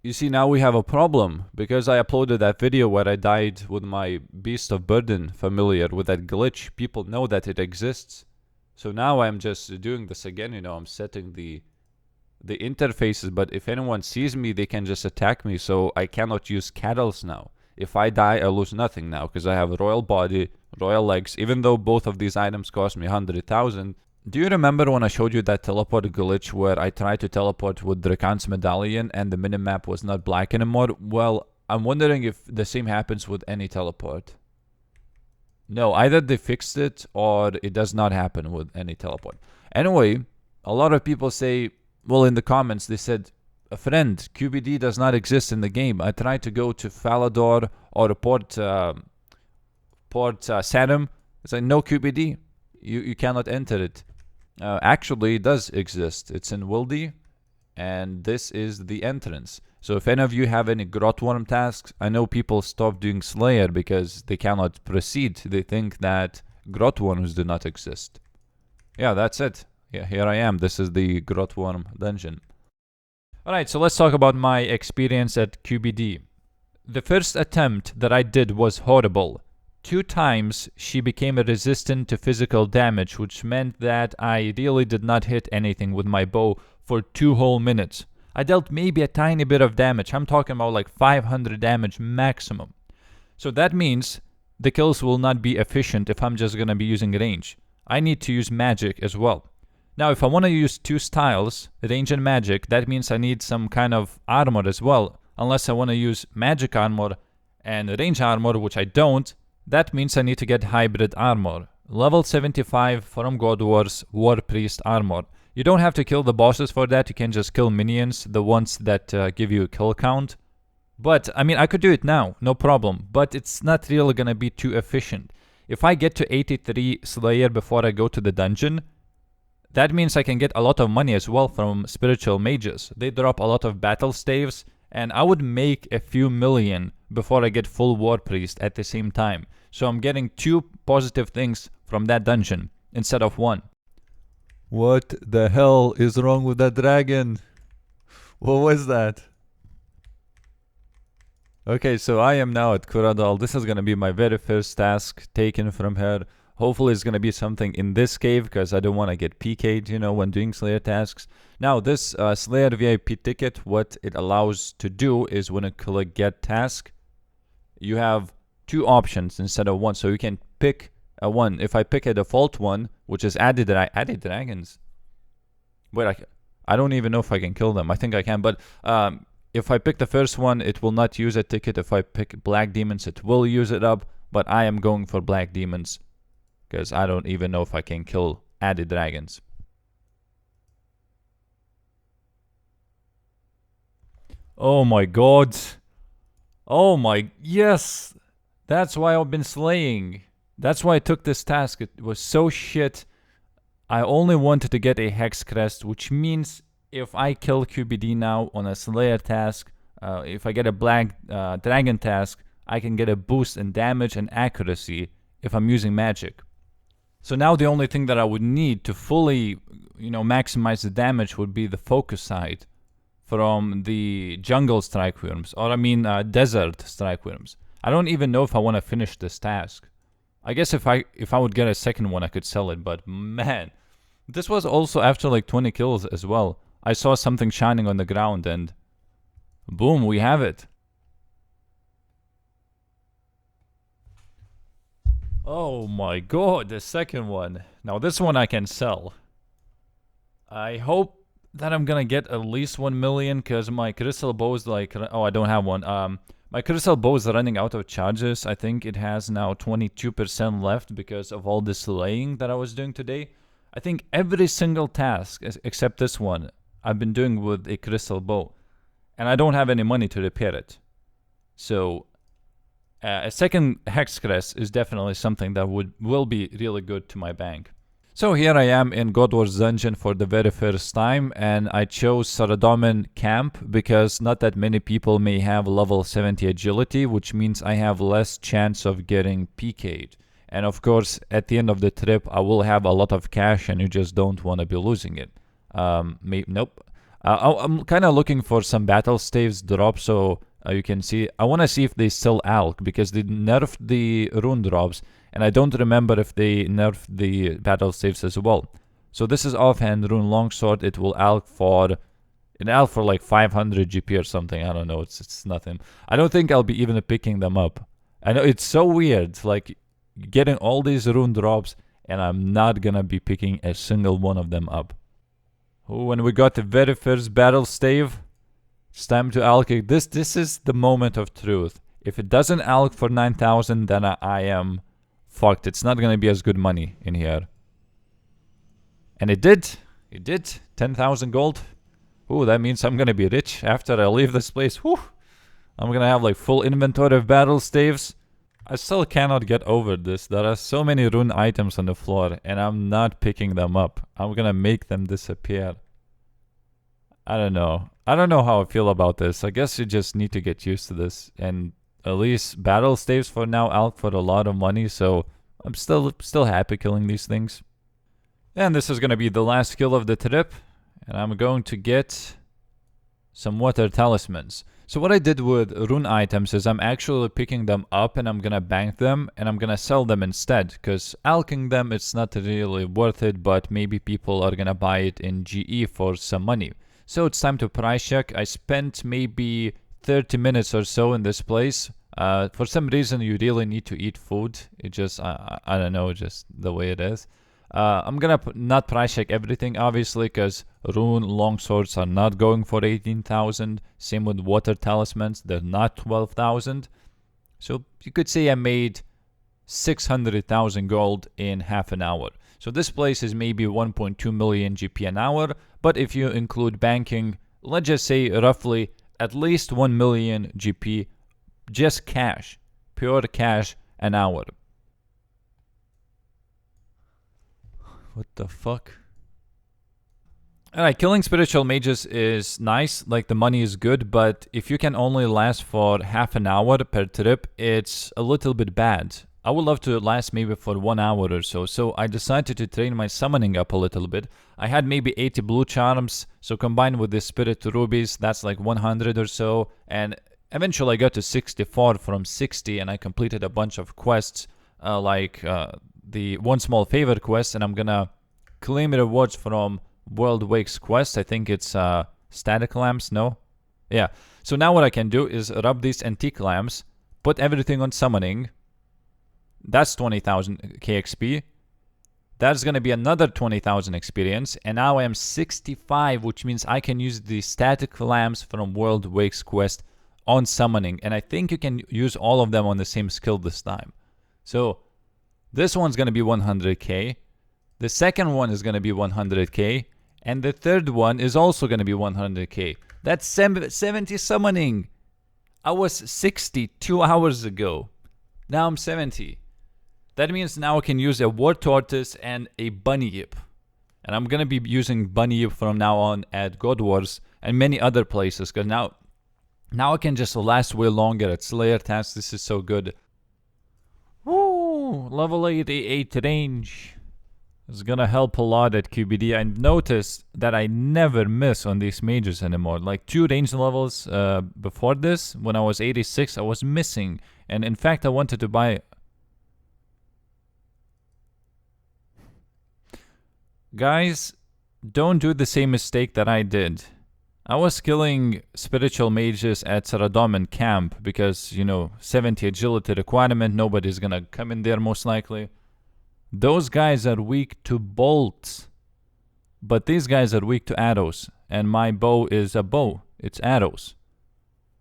you see, now we have a problem because I uploaded that video where I died with my Beast of Burden familiar with that glitch. People know that it exists. So now I'm just doing this again, you know, I'm setting the interfaces, but if anyone sees me, they can just attack me, so I cannot use cattles now. If I die, I lose nothing now, because I have a royal body, royal legs, even though both of these items cost me 100,000. Do you remember when I showed you that teleport glitch where I tried to teleport with Drakan's medallion and the minimap was not black anymore? Well, I'm wondering if the same happens with any teleport. No, either they fixed it or it does not happen with any teleport. Anyway, a lot of people say, well, in the comments, they said, a friend, QBD does not exist in the game. I tried to go to Falador or Port Saddam. It's like, no QBD. You cannot enter it. Actually, it does exist. It's in Wildy, and this is the entrance. So if any of you have any Grotworm tasks, I know people stop doing Slayer because they cannot proceed. They think that Grotworms do not exist. Yeah, that's it. Yeah, here I am. This is the Grotworm dungeon. Alright, so let's talk about my experience at QBD. The first attempt that I did was horrible. 2 times she became resistant to physical damage, which meant that I really did not hit anything with my bow for 2 whole minutes. I dealt maybe a tiny bit of damage. I'm talking about like 500 damage maximum. So that means the kills will not be efficient if I'm just gonna be using range. I need to use magic as well. Now, if I want to use 2 styles, range and magic, that means I need some kind of armor as well. Unless I want to use magic armor and range armor, which I don't, that means I need to get hybrid armor. Level 75 from God Wars War Priest armor. You don't have to kill the bosses for that, you can just kill minions, the ones that give you a kill count. But, I mean, I could do it now, no problem, but it's not really gonna be too efficient. If I get to 83 Slayer before I go to the dungeon, that means I can get a lot of money as well from spiritual mages. They drop a lot of battle staves, and I would make a few million before I get full war priest at the same time. So I'm getting 2 positive things from that dungeon instead of 1. What the hell is wrong with that dragon? What was that? Okay, so I am now at Kuradal. This is gonna be my very first task taken from her. Hopefully it's going to be something in this cave because I don't want to get PK'd, you know, when doing Slayer tasks. Now, this Slayer VIP ticket, what it allows to do is when you click get task, you have 2 options instead of 1. So you can pick a 1. If I pick a default one, which is added dragons. Wait, I don't even know if I can kill them. I think I can, but if I pick the first one, it will not use a ticket. If I pick black demons, it will use it up, but I am going for black demons. Because I don't even know if I can kill added dragons. Oh my god. Oh my... Yes! That's why I've been slaying. That's why I took this task. It was so shit. I only wanted to get a hexcrest, which means if I kill QBD now on a Slayer task, if I get a black dragon task, I can get a boost in damage and accuracy if I'm using magic. So now the only thing that I would need to fully, you know, maximize the damage would be the focus side from the jungle strike worms, or I mean desert strike worms. I don't even know if I want to finish this task. I guess if I would get a second one, I could sell it, but man, this was also after like 20 kills as well. I saw something shining on the ground and boom, we have it. Oh my god, the second one. Now this one I can sell. I hope that I'm gonna get at least 1 million because my crystal bow is like... Oh, I don't have one. My crystal bow is running out of charges. I think it has now 22% left because of all this slaying that I was doing today. I think every single task, except this one, I've been doing with a crystal bow. And I don't have any money to repair it. So... a second hexcrest is definitely something that will be really good to my bank. So here I am in God Wars Dungeon for the very first time, and I chose Saradomin Camp because not that many people may have level 70 agility, which means I have less chance of getting PK'd. And of course, at the end of the trip, I will have a lot of cash and you just don't want to be losing it. Nope. I'm kind of looking for some battle staves drop, so you can see. I want to see if they still alch, because they nerfed the rune drops, and I don't remember if they nerfed the battle staves as well. So this is offhand rune longsword. It will alch for like 500 GP or something. I don't know. It's nothing. I don't think I'll be even picking them up. I know it's so weird, like getting all these rune drops, and I'm not gonna be picking a single one of them up. Oh, when we got the very first battle stave, it's time to alch it. This is the moment of truth. If it doesn't alch for 9,000, then I am fucked. It's not gonna be as good money in here. And it did. It did. 10,000 gold. Ooh, that means I'm gonna be rich after I leave this place. Whew. I'm gonna have like full inventory of battle staves. I still cannot get over this. There are so many rune items on the floor, and I'm not picking them up. I'm gonna make them disappear. I don't know. I don't know how I feel about this. I guess you just need to get used to this. And at least battle staves for now alch for a lot of money, so I'm still happy killing these things. And this is gonna be the last kill of the trip. And I'm going to get some water talismans. So what I did with rune items is I'm actually picking them up and I'm gonna bank them and I'm gonna sell them instead, because alching them, it's not really worth it, but maybe people are gonna buy it in GE for some money. So it's time to price check. I spent maybe 30 minutes or so in this place. For some reason you really need to eat food. It just, I don't know, just the way it is. I'm gonna not price check everything, obviously, because rune longswords are not going for 18,000. Same with water talismans, they're not 12,000. So you could say I made 600,000 gold in half an hour. So this place is maybe 1.2 million GP an hour, but if you include banking, let's just say roughly at least 1 million GP, just cash, pure cash an hour. What the fuck? Alright, killing spiritual mages is nice, like the money is good, but if you can only last for half an hour per trip, it's a little bit bad. I would love to last maybe for 1 hour or so, so I decided to train my summoning up a little bit. I had maybe 80 blue charms, so combined with the spirit rubies, that's like 100 or so, and eventually I got to 64 from 60, and I completed a bunch of quests, the one small favor quest, and I'm gonna claim rewards from World Wakes quest. I think it's static lamps, no? Yeah. So now what I can do is rub these antique lamps, put everything on summoning. That's 20,000 KXP. That's gonna be another 20,000 experience, and now I am 65, which means I can use the static lamps from World Wakes quest on summoning, and I think you can use all of them on the same skill this time. So this one's going to be 100k, the second one is going to be 100k, and the third one is also going to be 100k. That's 70 summoning. I was 60 2 hours ago. Now I'm 70. That means now I can use a war tortoise and a bunny yip. And I'm going to be using bunny yip from now on at God Wars and many other places, because now I can just last way longer at Slayer tasks. This is so good. Woo! Level 88 range. It's gonna help a lot at QBD. I noticed that I never miss on these mages anymore. Like 2 range levels before this, when I was 86, I was missing. And in fact, I wanted to buy... Guys, don't do the same mistake that I did. I was killing spiritual mages at Saradomin camp because, you know, 70 agility requirement, nobody's gonna come in there most likely. Those guys are weak to bolts, but these guys are weak to arrows, and my bow is a bow, it's arrows.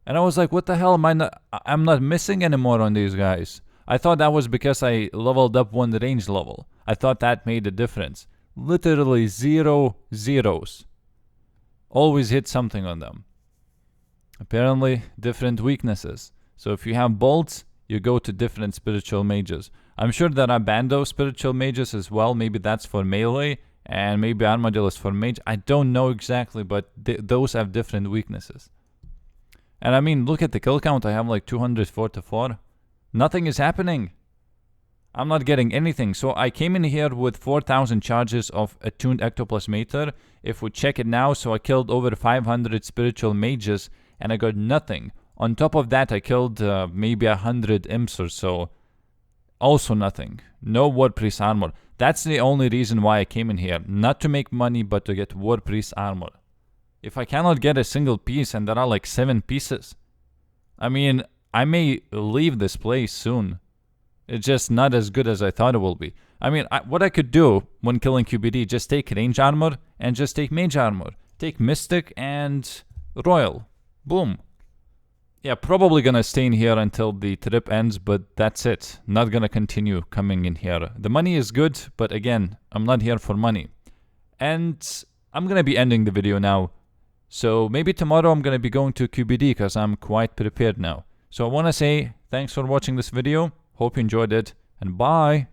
And I was like, what the hell, I'm not missing anymore on these guys. I thought that was because I leveled up 1 range level. I thought that made a difference. Literally 0 zeros. Always hit something on them. Apparently, different weaknesses. So if you have bolts, you go to different spiritual mages. I'm sure there are bando spiritual mages as well. Maybe that's for melee, and maybe Armadillo is for mage. I don't know exactly, but those have different weaknesses. And I mean, look at the kill count. I have like 244. Nothing is happening. I'm not getting anything. So I came in here with 4,000 charges of attuned ectoplasmator. If we check it now, so I killed over 500 spiritual mages and I got nothing. On top of that, I killed maybe 100 imps or so. Also nothing. No War Priest armor. That's the only reason why I came in here. Not to make money, but to get War Priest armor. If I cannot get a single piece, and there are like 7 pieces, I mean, I may leave this place soon. It's just not as good as I thought it will be. I mean, what I could do when killing QBD, just take range armor and just take mage armor. Take mystic and royal. Boom. Yeah, probably gonna stay in here until the trip ends, but that's it. Not gonna continue coming in here. The money is good, but again, I'm not here for money. And I'm gonna be ending the video now. So maybe tomorrow I'm gonna be going to QBD because I'm quite prepared now. So I wanna say thanks for watching this video. Hope you enjoyed it, and bye!